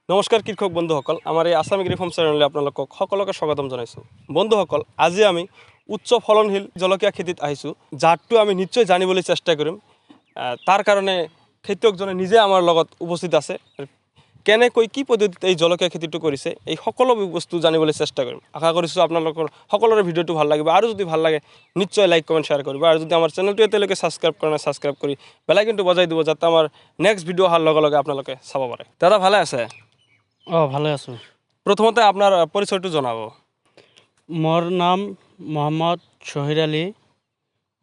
নমস্কাৰ কৃষক বন্ধুসকল, আমাৰ এই আসাম AgriFarm চেনেললৈ আপোনালোকক সকলোকে স্বাগতম জনাইছোঁ। বন্ধুসকল, আজি আমি উচ্চ ফলনশীল জলকীয়া খেতিত আহিছোঁ, যাৰটো আমি নিশ্চয় জানিবলৈ চেষ্টা কৰিম। তাৰ কাৰণে খেতিয়কজনে নিজে আমাৰ লগত উপস্থিত আছে। কেনেকৈ কি পদ্ধতিত এই জলকীয়া খেতিটো কৰিছে, এই সকলো বস্তু জানিবলৈ চেষ্টা কৰিম। আশা কৰিছোঁ আপোনালোকৰ সকলোৰে ভিডিঅ'টো ভাল লাগিব, আৰু যদি ভাল লাগে নিশ্চয় লাইক কমেণ্ট শ্বেয়াৰ কৰিব, আৰু যদি আমাৰ চেনেলটো এতিয়ালৈকে ছাবস্ক্ৰাইব কৰা নাই ছাবস্ক্ৰাইব কৰি বেল আইকনটো বজাই দিব, যাতে আমাৰ নেক্সট ভিডিঅ' অহাৰ লগে লগে আপোনালোকে চাব পাৰে। দাদা ভালে আছে? ভালে আছোঁ। প্ৰথমতে আপোনাৰ পৰিচয়টো জনাব। মোৰ নাম মোহাম্মদ শহীদ আলী,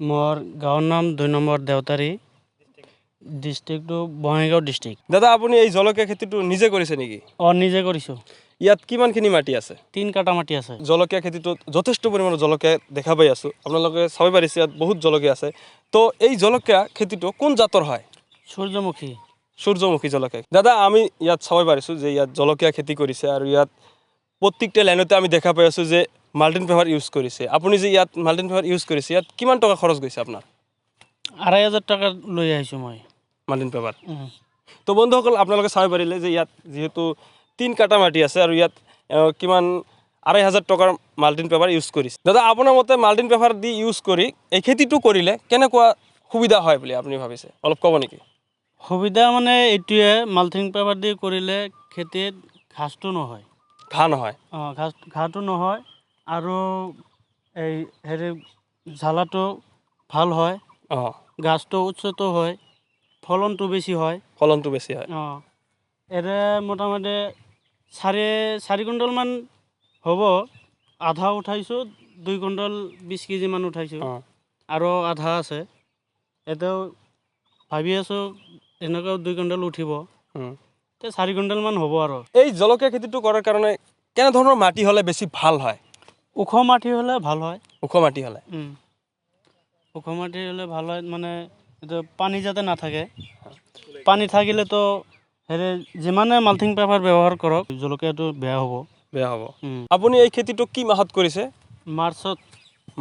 মোৰ গাঁৱৰ নাম 2 নম্বৰ দেউতাৰী, ডিষ্ট্ৰিক্টটো বঙাইগাঁও ডিষ্ট্ৰিক্ট। দাদা আপুনি এই জলকীয়া খেতিটো নিজে কৰিছে নেকি? নিজে কৰিছোঁ। ইয়াত কিমানখিনি মাটি আছে? 3 কাটা মাটি আছে। জলকীয়া খেতিটোত যথেষ্ট পৰিমাণৰ জলকীয়া দেখা পাই আছোঁ, আপোনালোকে চাব পাৰিছে ইয়াত বহুত জলকীয়া আছে। তো এই জলকীয়া খেতিটো কোন জাতৰ হয়? সূৰ্যমুখী। সূৰ্যমুখী জলকীয়া। দাদা আমি ইয়াত চাব পাৰিছোঁ যে ইয়াত জলকীয়া খেতি কৰিছে, আৰু ইয়াত প্ৰত্যেকটা লাইনতে আমি দেখা পাই আছোঁ যে মাল্টিন পেপাৰ ইউজ কৰিছে। আপুনি যে ইয়াত মাল্টিন পেপাৰ ইউজ কৰিছে, ইয়াত কিমান টকা খৰচ গৈছে আপোনাৰ? 2,500 টকা লৈ আহিছোঁ মই মাল্টিন পেপাৰ। তো বন্ধুসকল, আপোনালোকে চাব পাৰিলে যে ইয়াত যিহেতু 3 কাটা মাটি আছে, আৰু ইয়াত কিমান 2,500 টকাৰ মাল্টিন পেপাৰ ইউজ কৰিছে। দাদা আপোনাৰ মতে মাল্টিন পেপাৰ দি ইউজ কৰি এই খেতিটো কৰিলে কেনেকুৱা সুবিধা হয় বুলি আপুনি ভাবিছে, অলপ ক'ব নেকি? সুবিধা মানে এইটোৱে, মাল্টিং পেপাৰ দি কৰিলে খেতিত ঘাঁহটো নহয়। ঘাঁহ নহয়? ঘাঁহটো নহয়, আৰু এই জ্বালাটো ভাল হয়, গাছটো উচ্চতো হয়, ফলনটো বেছি হয়। এৰে মোটামুটি 4.5 কুইণ্টেলমান হ'ব। আধা উঠাইছোঁ, 2 কুইণ্টেল 20 কেজিমান উঠাইছোঁ, আৰু আধা আছে। এতিয়াও ভাবি আছোঁ এনেকুৱাও 2 কুইণ্টেল উঠিব, 4 কুইণ্টেলমান হ'ব। আৰু এই জলকীয়া খেতিটো কৰাৰ কাৰণে কেনেধৰণৰ মাটি হ'লে বেছি ভাল হয়? ওখ মাটি হ'লে ভাল হয়। ওখ মাটি হ'লে ভাল হয়, মানে এইটো পানী যাতে নাথাকে। পানী থাকিলেতো যিমানে মাল্টিং পেপাৰ ব্যৱহাৰ কৰক জলকীয়াটো বেয়া হ'ব। আপুনি এই খেতিটো কি মাহত কৰিছে?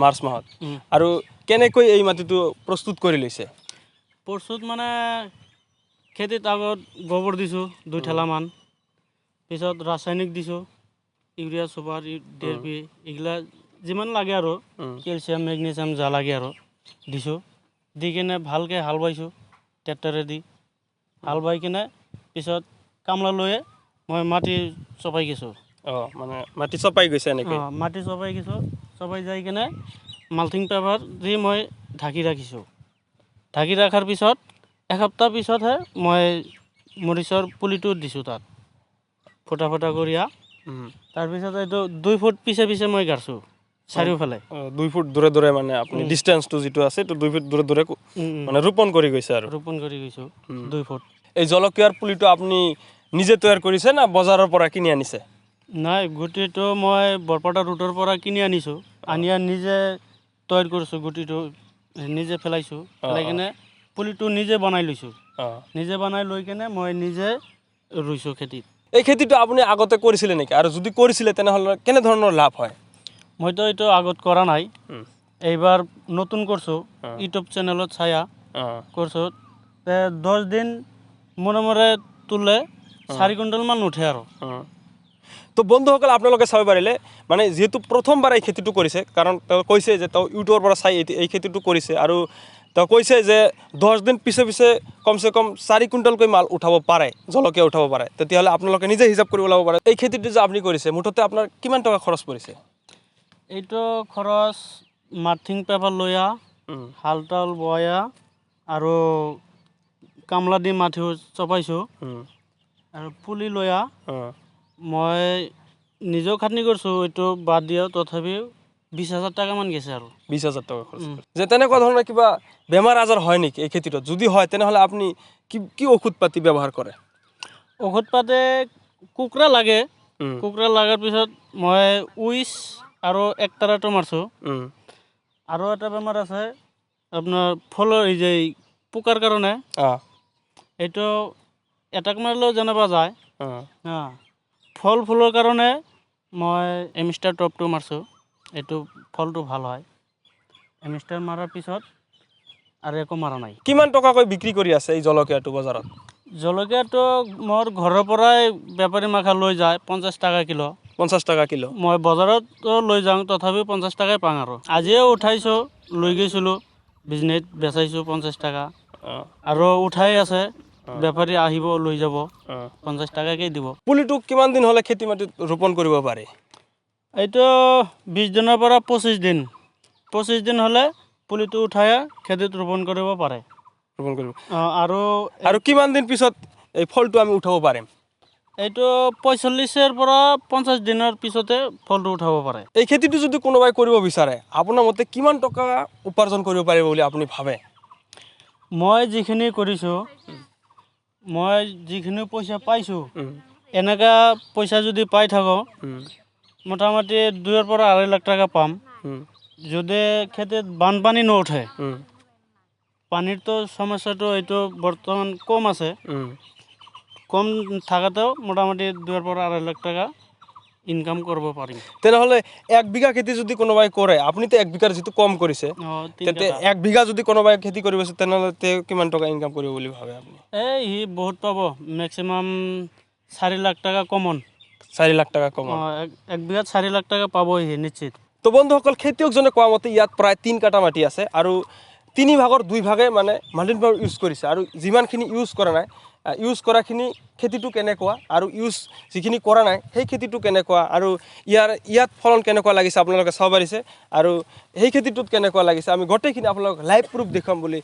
মাৰ্চ মাহত। আৰু কেনেকৈ এই মাটিটো প্ৰস্তুত কৰি লৈছে? মানে খেতিত আগত গোবৰ দিছোঁ 2 ঠেলামান, পিছত ৰাসায়নিক দিছোঁ, ইউৰিয়া, চুপাৰ, DAP, এইগিলা যিমান লাগে আৰু কেলছিয়াম, মেগনেছিয়াম যা লাগে আৰু দিছোঁ। দি কিনে ভালকৈ হাল বাইছোঁ ট্ৰেক্টৰেদি। হাল বাই কিনে পিছত কামলা লৈয়ে মই মাটি চপাই গৈছোঁ। মানে মাটি চপাই গৈছে এনেকৈ? মাটি চপাই গৈছোঁ। চপাই যাই কিনে মাল্টিং পেপাৰ দি মই ঢাকি ৰাখিছোঁ। ঢাকি ৰখাৰ পিছত এসপ্তাহ পিছতহে মই মৰিচৰ পুলিটো দিছোঁ তাত, ফুটা ফুটা কৰিয়া। তাৰপিছত এইটো 2 ফুট পিছে পিছে মই গাড়ছোঁ চাৰিওফালে। 2 ফুট দূৰে দূৰে, মানে আপুনি ডিষ্টেঞ্চটো যিটো আছে সেইটো 2 ফুট দূৰে দূৰে মানে ৰোপণ কৰি গৈছে। আৰু ৰোপণ কৰি গৈছোঁ 2 ফুট। এই জলকীয়াৰ পুলিটো আপুনি নিজে তৈয়াৰ কৰিছে না বজাৰৰ পৰা কিনি আনিছে? নাই, গুটিটো মই বৰপেটা ৰোডৰ পৰা কিনি আনিছোঁ। নিজে তৈয়াৰ কৰিছোঁ, গুটিটো নিজে পেলাইছোঁ, পেলাই কিনে পুলিটো নিজে বনাই লৈছোঁ। নিজে বনাই লৈ কিনে মই নিজে ৰুইছোঁ খেতিত। এই খেতিটো আপুনি আগতে কৰিছিলে নেকি, আৰু যদি কৰিছিলে তেনেহ'লে কেনেধৰণৰ লাভ হয়? মইতো এইটো আগত কৰা নাই, এইবাৰ নতুন কৰিছোঁ, ইউটিউব চেনেলত চায়া কৰিছোঁ। 10 দিন মূৰে মূৰে তোলে 4 কুইণ্টেলমান উঠে। আৰু তো বন্ধুসকল, আপোনালোকে চাব পাৰিলে, মানে যিহেতু প্ৰথমবাৰ এই খেতিটো কৰিছে, কাৰণ তেওঁ কৈছে যে তেওঁ ইউটিউবৰ পৰা চাই এই খেতিটো কৰিছে, আৰু তেওঁ কৈছে যে 10 দিন পিছে পিছে কমচে কম 4 কুইণ্টেলকৈ মাল উঠাব পাৰে, জলকীয়া উঠাব পাৰে। তেতিয়াহ'লে আপোনালোকে নিজে হিচাপ কৰিব ল'ব পাৰে এই খেতিটো যে আপুনি কৰিছে মুঠতে আপোনাৰ কিমান টকা খৰচ পৰিছে? এইটো খৰচ মাল্টিং পেপাৰ লৈয়া, হাল তাল বয়া, আৰু কামলা দি মাটিও চপাইছোঁ, আৰু পুলি লৈয়া মই নিজেও খাটনি কৰিছোঁ। এইটো বাদ দিয়াও তথাপিও 20,000 টকামান গৈছে। আৰু 20,000 টকা খৰচ। যে তেনেকুৱা ধৰণৰ কিবা বেমাৰ আজাৰ হয় নেকি এই খেতিটোত? যদি হয় তেনেহ'লে আপুনি কি ঔষধ পাতি ব্যৱহাৰ কৰে? ঔষধ পাতি কুকুৰা লাগে। কুকুৰা লগাৰ পিছত মই উইচ আৰু একটাৰাটো মাৰছোঁ। আৰু এটা বেমাৰ আছে আপোনাৰ ফলৰ, এই যে পোকাৰ কাৰণে, এইটো এটাক মাৰিলেও যেনিবা যায়। ফুলৰ কাৰণে মই এমিষ্টাৰ টপটো মাৰছোঁ, এইটো ফলটো ভাল হয়। এমিষ্টাৰ মাৰাৰ পিছত আৰু একো মাৰা নাই। কিমান টকাকৈ বিক্ৰী কৰি আছে এই জলকীয়াটো বজাৰত? জলকীয়াটো মোৰ ঘৰৰ পৰাই বেপাৰী মাখা লৈ যায় 50 টাকা কিলো। 50 টাকা কিলো। মই বজাৰত লৈ যাওঁ তথাপি 50 টাকাই পাওঁ আৰু আজিয়ে উঠাইছোঁ লৈ গৈছিলোঁ বিজনেছ বেচাইছোঁ 50 টাকা আৰু উঠাই আছে বেপাৰী আহিব লৈ যাব 50 টাকাকেই দিব। পুলিটো কিমান দিন হ'লে খেতি মাটিত ৰোপণ কৰিব পাৰে? এইটো 20 দিনৰ পৰা 25 দিন 25 দিন হ'লে পুলিটো উঠাই খেতিত ৰোপণ কৰিব পাৰে। ৰোপণ কৰিব আৰু আৰু কিমান দিন পিছত এই ফলটো আমি উঠাব পাৰিম? এইটো 45 পৰা 50 দিনৰ পিছতে ফলটো উঠাব পাৰে। এই খেতিটো যদি কোনোবাই কৰিব বিচাৰে আপোনাৰ মতে কিমান টকা উপাৰ্জন কৰিব পাৰিব বুলি আপুনি ভাবে? মই যিখিনি কৰিছোঁ মই যিখিনি পইচা পাইছোঁ এনেকা পইচা যদি পাই থাকোঁ মোটামুটি 2 পৰা 2.5 লাখ টাকা পাম। যদি খেতিত বানপানী নুঠে পানীৰতো সমস্যাটো এইটো বৰ্তমান কম আছে কম থাকাতেও মোটামুটি 2 পৰা 2.5 লাখ টাকা ইনকাম কৰিব পাৰিম। তেনেহ'লে 1 বিঘা খেতি যদি কোনোবাই কৰে আপুনিতো 1 বিঘাৰ যিটো কম কৰিছে তেন্তে 1 বিঘা যদি কোনোবাই খেতি কৰিব আছে তেনেহ'লে তেওঁ কিমান টকা ইনকাম কৰিব বুলি ভাবে আপুনি? সি বহুত পাব মেক্সিমাম 4 লাখ টাকা কমন। 4 লাখ টাকা কমন। 1 বিঘাত 4 লাখ টাকা পাব সি নিশ্চিত। তো বন্ধুসকল খেতিয়কজনে কোৱা মতে ইয়াত প্ৰায় 3 কাটা মাটি আছে আৰু 3 ভাগৰ 2 ভাগে মানে মাল্টিপ্লায়াৰ ইউজ কৰিছে আৰু যিমানখিনি ইউজ কৰা নাই ইউজ কৰাখিনি খেতিটো কেনেকুৱা আৰু ইউজ যিখিনি কৰা নাই সেই খেতিটো কেনেকুৱা আৰু ইয়াত ফলন কেনেকুৱা লাগিছে আপোনালোকে চাব পাৰিছে আৰু সেই খেতিটোত কেনেকুৱা লাগিছে আমি গোটেইখিনি আপোনালোকক লাইভ প্ৰুফ দেখুৱাম বুলি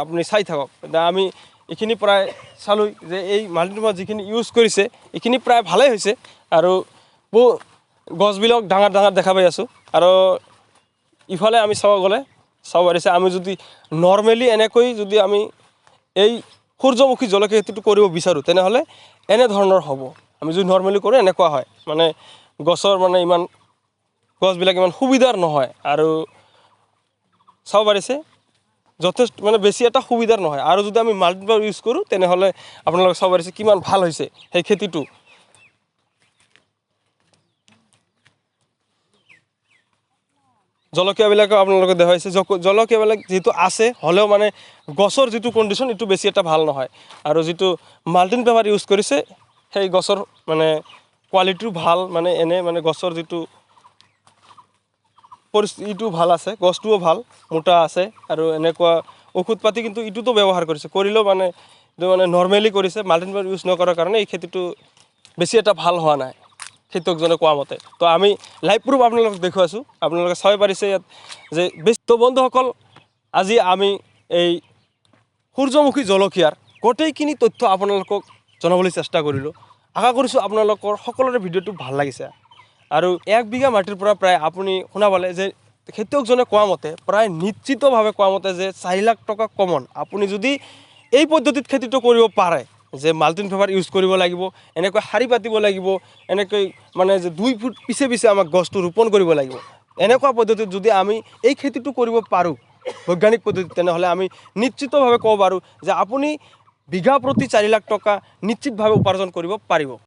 আপুনি চাই থাকক। আমি এইখিনি প্ৰায় চালোঁ যে এই মাল্টিপ্লায়াৰ যিখিনি ইউজ কৰিছে এইখিনি প্ৰায় ভালেই হৈছে আৰু গছবিলাক ডাঙৰ ডাঙৰ দেখা পাই আছোঁ আৰু ইফালে আমি চাব গ'লে চাব পাৰিছে আমি যদি নৰ্মেলি এনেকৈ যদি আমি এই সূৰ্যমুখী জলকীয়া খেতিটো কৰিব বিচাৰোঁ তেনেহ'লে এনেধৰণৰ হ'ব। আমি যদি নৰ্মেলি কৰোঁ এনেকুৱা হয় মানে গছৰ মানে ইমান গছবিলাক ইমান সুবিধাৰ নহয় আৰু চাব পাৰিছে যথেষ্ট মানে বেছি এটা সুবিধাৰ নহয় আৰু যদি আমি মাল্টিপ্লায়াৰ ইউজ কৰোঁ তেনেহ'লে আপোনালোকে চাব পাৰিছে কিমান ভাল হৈছে সেই খেতিটো। জলকীয়াবিলাকো আপোনালোকে দেখাইছে জলকীয়াবিলাক যিটো আছে হ'লেও মানে গছৰ যিটো কণ্ডিশ্যন এইটো বেছি এটা ভাল নহয় আৰু যিটো মাল্টিপ্লায়াৰ ইউজ কৰিছে সেই গছৰ মানে কোৱালিটিও ভাল মানে এনে মানে গছৰ যিটো পৰিস্থিতিটো ভাল আছে গছটোও ভাল মোটা আছে আৰু এনেকুৱা ঔষধ পাতি কিন্তু ইটোতো ব্যৱহাৰ কৰিছে কৰিলেও মানে এইটো মানে নৰ্মেলি কৰিছে মাল্টিপ্লায়াৰ ইউজ নকৰাৰ কাৰণে এই খেতিটো বেছি এটা ভাল হোৱা নাই খেতিয়কজনে কোৱা মতে। তো আমি লাইভ প্ৰুফ আপোনালোকক দেখুৱাইছোঁ আপোনালোকে চাব পাৰিছে ইয়াত যে বেছি। তো বন্ধুসকল আজি আমি এই সূৰ্যমুখী জলকীয়াৰ গোটেইখিনি তথ্য আপোনালোকক জনাবলৈ চেষ্টা কৰিলোঁ। আশা কৰিছোঁ আপোনালোকৰ সকলোৰে ভিডিঅ'টো ভাল লাগিছে আৰু 1 বিঘা মাটিৰ পৰা প্ৰায় আপুনি শুনা পালে যে খেতিয়কজনে কোৱা মতে প্ৰায় নিশ্চিতভাৱে কোৱা মতে যে 4 লাখ টকা কমন আপুনি যদি এই পদ্ধতিত খেতিটো কৰিব পাৰে যে মাল্টিপ্লায়াৰ ইউজ কৰিব লাগিব এনেকৈ শাৰী পাতিব লাগিব এনেকৈ মানে যে 2 ফুট পিছে পিছে আমাক গছটো ৰোপণ কৰিব লাগিব এনেকুৱা পদ্ধতিত যদি আমি এই খেতিটো কৰিব পাৰোঁ বৈজ্ঞানিক পদ্ধতিত তেনেহ'লে আমি নিশ্চিতভাৱে ক'ব পাৰোঁ যে আপুনি বিঘা প্ৰতি 4 লাখ টকা নিশ্চিতভাৱে উপাৰ্জন কৰিব পাৰিব।